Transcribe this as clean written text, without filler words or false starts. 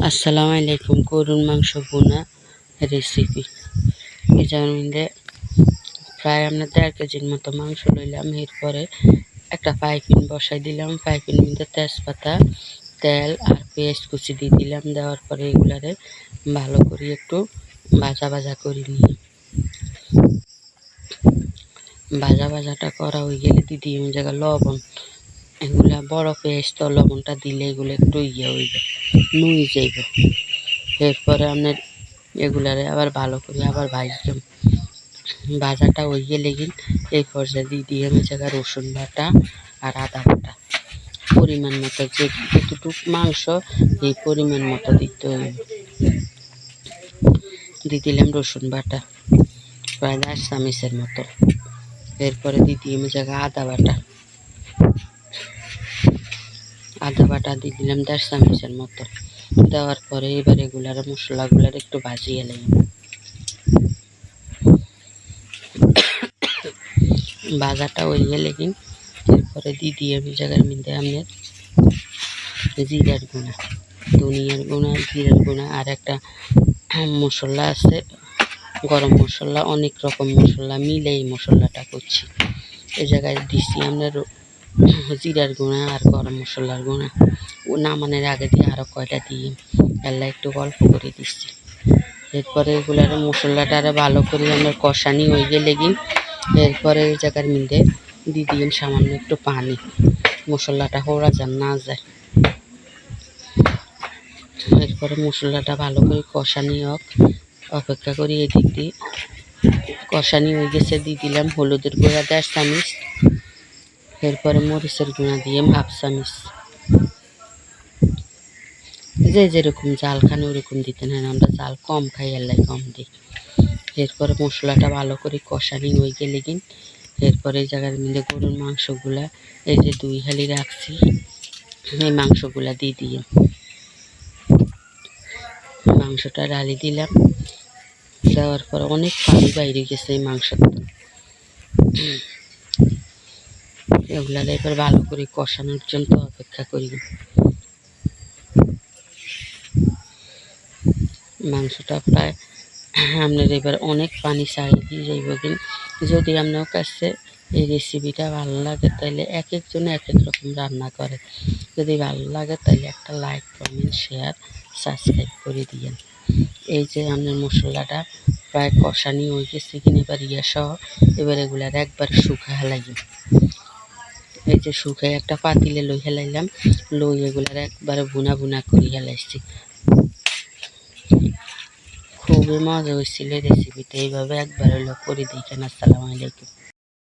আসসালামু আলাইকুম। গরুর মাংস ভুনা রেসিপি। এটার মধ্যে প্রায় আমরা 1.5 কেজির মতো মাংস লইলাম। এরপরে একটা ফ্রাইপ্যান বসাই দিলাম। ফ্রাইপ্যানের মধ্যে তেজপাতা, তেল আর পেঁয়াজ কুচি দিয়ে দিলাম। দেওয়ার পরে এগুলারে ভালো করে একটু ভাজা করে নিই। ভাজাটা করা হয়ে গেলে দিয়ে দিই ওই জায়গায় লবণ। এগুলা বড় পেঁয়াজ তো লবণটা দিলে এগুলো একটু হইবে, নুই যাইব। এরপরে আপনার এগুলারে আবার ভালো করে আবার ভাজলাম। ভাজাটা হয়ে গেলে এই পর্যায়ে দিয়ে দিয়ে আমি জায়গায় রসুন বাটা আর আদা বাটা পরিমাণ মতো, যতটুকু মাংস এই পরিমাণ মতো দিতে হইব। দিয়ে দিলাম রসুন বাটা প্রায় 10 চামচের মতো। এরপরে দিয়ে দিই আমি জায়গায় আদা বাটা দিয়ে দিলাম 1.5 চামচের মতো। দেওয়ার পরে এবার এগুলার মশলাগুলার একটু ভাজিয়ে নিলাম। ভাজাটা হয়ে গেলে এরপরে দিয়ে দিই আমি জায়গার মধ্যে আপনার জিরার গুঁড়া, ধনিয়ার গুঁড়া, জিরার গুঁড়া আর একটা মশলা আছে গরম মশলা, অনেক রকম মশলা মিলে এই মশলাটা করছি। এই জায়গায় দিচ্ছি আপনার জিরার গুঁড়া আর গরম মশলার গুঁড়া। ও নামানোর আগে দিয়ে আরও কয়টা দিয়ে এলা একটু অল্প করে দিচ্ছি। এরপরে এগুলার মশলাটা আরও ভালো করে আমার কষানি হয়ে গেলে এরপরে এই জায়গার মধ্যে দিয়ে দিলাম সামান্য একটু পানি, মশলাটা হোড়া যান না যায়। এরপরে মশলাটা ভালো করে কষানি অপেক্ষা করি। এদিক দিয়ে কষানি হয়ে গেছে, দিয়ে দিলাম হলুদের গুঁড়া 1.5 চামচ। এরপরে মরিচের গুঁড়া দিয়ে 1/2 চামচ। যে যেরকম জাল খান ওরকম দিতে নেন, আমরা জাল কম খাই এলাই কম দিই। এরপরে মশলাটা ভালো করে কষানি হয়ে গেলে এরপরে এই জায়গার মধ্যে গরুর মাংসগুলা এই যে 2 হালি রাখছি এই মাংসগুলা দিয়ে মাংসটা ডালি দিলাম। দেওয়ার পরে অনেক পানি বাইরে গেছে এই মাংসটা। এগুলা এবার ভালো করে কষানোর জন্য অপেক্ষা করি। মাংসটা প্রায় আপনার এবার অনেক পানি ছাড়িয়ে দিয়ে যাইব। যদি আপনার কাছে এই রেসিপিটা ভালো লাগে তাহলে এক একজনে এক এক রকম রান্না করে। যদি ভালো লাগে তাহলে একটা লাইক, কমেন্ট, শেয়ার, সাবস্ক্রাইব করে দিয়েন। এই যে আপনার মশলাটা প্রায় কষানি হয়ে গেছে এবার সহ এবার এগুলার একবার শুকা হেলাইব। এই যে শুকাই একটা পাতিলে লই হেলাইলাম, লই এগুলার একবারে ভুনা করে হেলাইছি। খুবই মজা হয়েছিল রেসিপিটা, এইভাবে একবার হলো করে দেখেন। আসসালামু আলাইকুম।